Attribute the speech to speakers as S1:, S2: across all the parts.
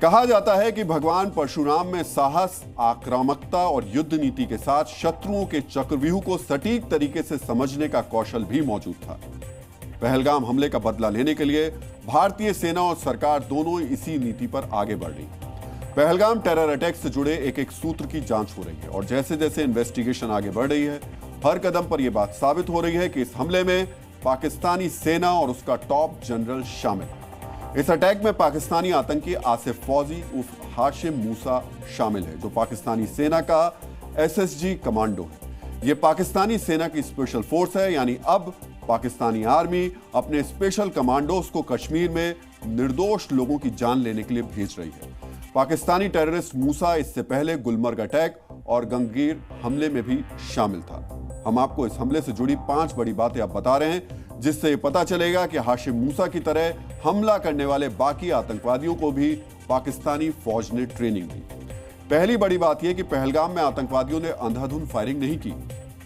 S1: कहा जाता है कि भगवान परशुराम में साहस, आक्रामकता और युद्ध नीति के साथ शत्रुओं के चक्रव्यूह को सटीक तरीके से समझने का कौशल भी मौजूद था। पहलगाम हमले का बदला लेने के लिए भारतीय सेना और सरकार दोनों इसी नीति पर आगे बढ़ रही। पहलगाम टेरर अटैक से जुड़े एक एक सूत्र की जांच हो रही है और जैसे जैसे इन्वेस्टिगेशन आगे बढ़ रही है, हर कदम पर यह बात साबित हो रही है कि इस हमले में पाकिस्तानी सेना और उसका टॉप जनरल शामिल है। इस अटैक में पाकिस्तानी आतंकी आसिफ फौजी उर्फ हाशिम मूसा शामिल है, जो पाकिस्तानी सेना का एसएसजी कमांडो है। यह पाकिस्तानी सेना की स्पेशल फोर्स है, यानी अब पाकिस्तानी आर्मी अपने स्पेशल कमांडोज को कश्मीर में निर्दोष लोगों की जान लेने के लिए भेज रही है। पाकिस्तानी टेररिस्ट मूसा इससे पहले गुलमर्ग अटैक और गंगीर हमले में भी शामिल था। हम आपको इस हमले से जुड़ी 5 बड़ी बातें अब बता रहे हैं, जिससे ये पता चलेगा कि हाशिम मूसा की तरह हमला करने वाले बाकी आतंकवादियों को भी पाकिस्तानी फौज ने ट्रेनिंग दी। पहली बड़ी बात यह कि पहलगाम में आतंकवादियों ने अंधाधुंध फायरिंग नहीं की।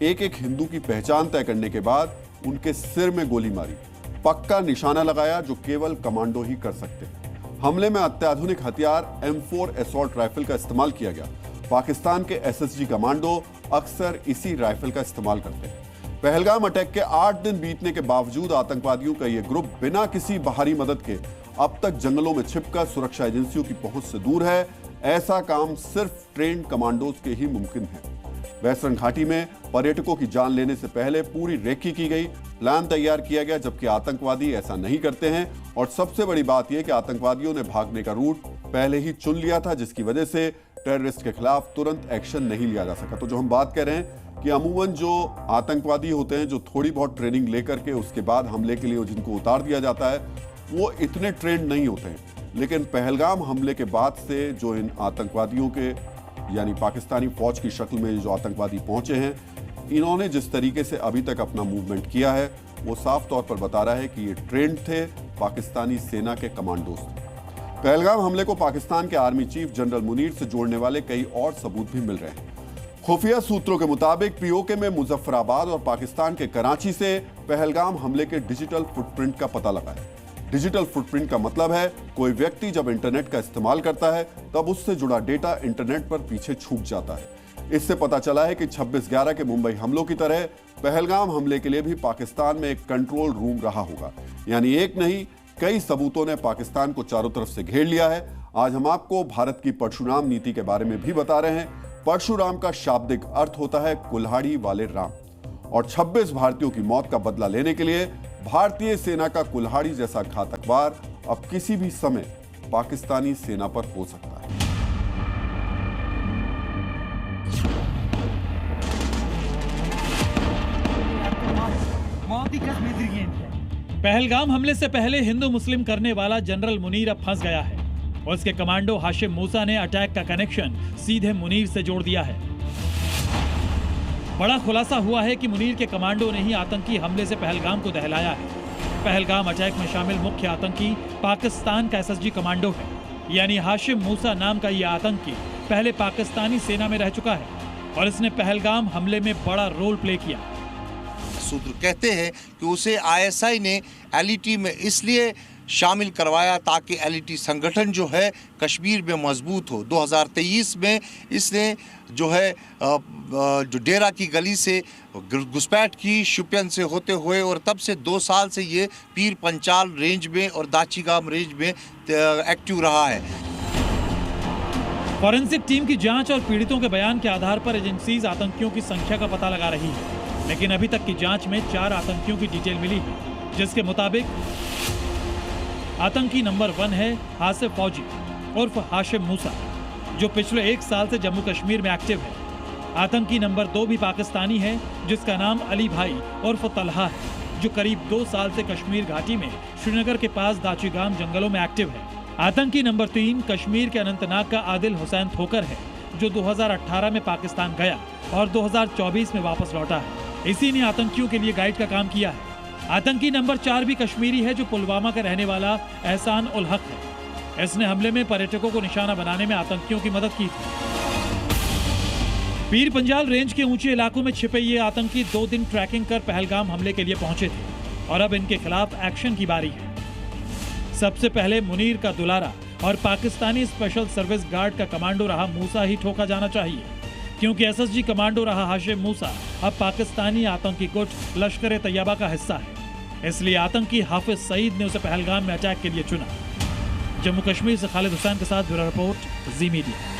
S1: एक एक हिंदू की पहचान तय करने के बाद उनके सिर में गोली मारी, पक्का निशाना लगाया जो केवल कमांडो ही कर सकते हैं। हमले में अत्याधुनिक हथियार M4 असॉल्ट राइफल का इस्तेमाल किया गया। पाकिस्तान के एसएसजी कमांडो अक्सर इसी राइफल का इस्तेमाल करते हैं। पहलगाम अटैक के 8 दिन बीतने के बावजूद आतंकवादियों का यह ग्रुप बिना किसी बाहरी मदद के अब तक जंगलों में छिपकर सुरक्षा एजेंसियों की पहुंच से दूर है। ऐसा काम सिर्फ ट्रेन्ड कमांडोज के ही मुमकिन है। वैसरन घाटी में पर्यटकों की जान लेने से पहले पूरी रेकी की गई, प्लान तैयार किया गया, जबकि आतंकवादी ऐसा नहीं करते हैं। और सबसे बड़ी बात यह कि आतंकवादियों ने भागने का रूट पहले ही चुन लिया था, जिसकी वजह से टेररिस्ट के खिलाफ तुरंत एक्शन नहीं लिया जा सका। तो जो हम बात कर रहे हैं कि अमूमन जो आतंकवादी होते हैं, जो थोड़ी बहुत ट्रेनिंग लेकर के उसके बाद हमले के लिए जिनको उतार दिया जाता है, वो इतने ट्रेंड नहीं होते हैं। लेकिन पहलगाम हमले के बाद से जो इन आतंकवादियों के यानी पाकिस्तानी फौज की शक्ल में जो आतंकवादी पहुंचे हैं, इन्होंने जिस तरीके से अभी तक अपना मूवमेंट किया है, वो साफ तौर पर बता रहा है कि ये ट्रेंड थे, पाकिस्तानी सेना के कमांडोज थे। पहलगाम हमले को पाकिस्तान के आर्मी चीफ जनरल मुनीर से जोड़ने वाले कई और सबूत भी मिल रहे हैं। खुफिया सूत्रों के मुताबिक पीओके में मुजफ्फराबाद और पाकिस्तान के कराची से पहलगाम हमले के डिजिटल फुटप्रिंट का पता लगा है। डिजिटल फुटप्रिंट का मतलब है कोई व्यक्ति जब इंटरनेट का इस्तेमाल करता है तब उससे जुड़ा डेटा इंटरनेट पर पीछे छूट जाता है। इससे पता चला है कि 26/11 के मुंबई हमलों की तरह पहलगाम हमले के लिए भी पाकिस्तान में एक कंट्रोल रूम रहा होगा। यानी एक नहीं, कई सबूतों ने पाकिस्तान को चारों तरफ से घेर लिया है। आज हम आपको भारत की परशुराम नीति के बारे में भी बता रहे हैं। परशुराम का शाब्दिक अर्थ होता है कुल्हाड़ी वाले राम, और 26 भारतीयों की मौत का बदला लेने के लिए भारतीय सेना का कुल्हाड़ी जैसा घातक वार अब किसी भी समय पाकिस्तानी सेना पर हो सकता है।
S2: पहलगाम हमले से पहले हिंदू मुस्लिम करने वाला जनरल मुनीर अब फंस गया है और उसके कमांडो हाशिम मूसा ने अटैक का कनेक्शन सीधे मुनीर से जोड़ दिया है। बड़ा खुलासा हुआ है कि मुनीर के कमांडो ने ही आतंकी हमले से पहलगाम को दहलाया है। पहलगाम अटैक में शामिल मुख्य आतंकी पाकिस्तान का एसएसजी कमांडो है, यानी हाशिम मूसा नाम का यह आतंकी पहले पाकिस्तानी सेना में रह चुका है और इसने पहलगाम हमले में बड़ा रोल प्ले किया।
S3: सूत्र कहते हैं कि उसे आईएसआई ने एलईटी में इसलिए शामिल करवाया ताकि एलईटी संगठन जो है कश्मीर में मजबूत हो। 2023 में इसने जो है जो डेरा की गली से घुसपैठ की शुपियन से होते हुए, और तब से 2 साल से ये पीर पंचाल रेंज में और दाचीगाम रेंज में एक्टिव रहा है।
S2: फॉरेंसिक टीम की जांच और पीड़ितों के बयान के आधार पर एजेंसीज आतंकियों की संख्या का पता लगा रही है, लेकिन अभी तक की जांच में 4 आतंकियों की डिटेल मिली है, जिसके मुताबिक आतंकी नंबर 1 है आसिफ फौजी उर्फ हाशिम मूसा, जो पिछले 1 साल से जम्मू कश्मीर में एक्टिव है। आतंकी नंबर 2 भी पाकिस्तानी है, जिसका नाम अली भाई उर्फ तलहा है, जो करीब 2 साल से कश्मीर घाटी में श्रीनगर के पास दाचीगाम जंगलों में एक्टिव है। आतंकी नंबर 3 कश्मीर के अनंतनाग का आदिल हुसैन थोकर है, जो 2018 में पाकिस्तान गया और 2024 में वापस लौटा है। इसी ने आतंकियों के लिए गाइड का काम किया है। आतंकी नंबर 4 भी कश्मीरी है, जो पुलवामा का रहने वाला एहसान उल हक है। इसने हमले में पर्यटकों को निशाना बनाने में आतंकियों की मदद की थी। पीर पंजाल रेंज के ऊंचे इलाकों में छिपे ये आतंकी 2 दिन ट्रैकिंग कर पहलगाम हमले के लिए पहुंचे थे और अब इनके खिलाफ एक्शन की बारी है। सबसे पहले मुनीर का दुलारा और पाकिस्तानी स्पेशल सर्विस गार्ड का कमांडो रहा मूसा ही ठोका जाना चाहिए, क्योंकि एसएसजी कमांडो रहा हाशिम मूसा अब पाकिस्तानी आतंकी गुट लश्कर तैयबा का हिस्सा है। इसलिए आतंकी हाफिज सईद ने उसे पहलगाम में अटैक के लिए चुना। जम्मू कश्मीर से खालिद हुसैन के साथ ब्यूरो रिपोर्ट, जी मीडिया।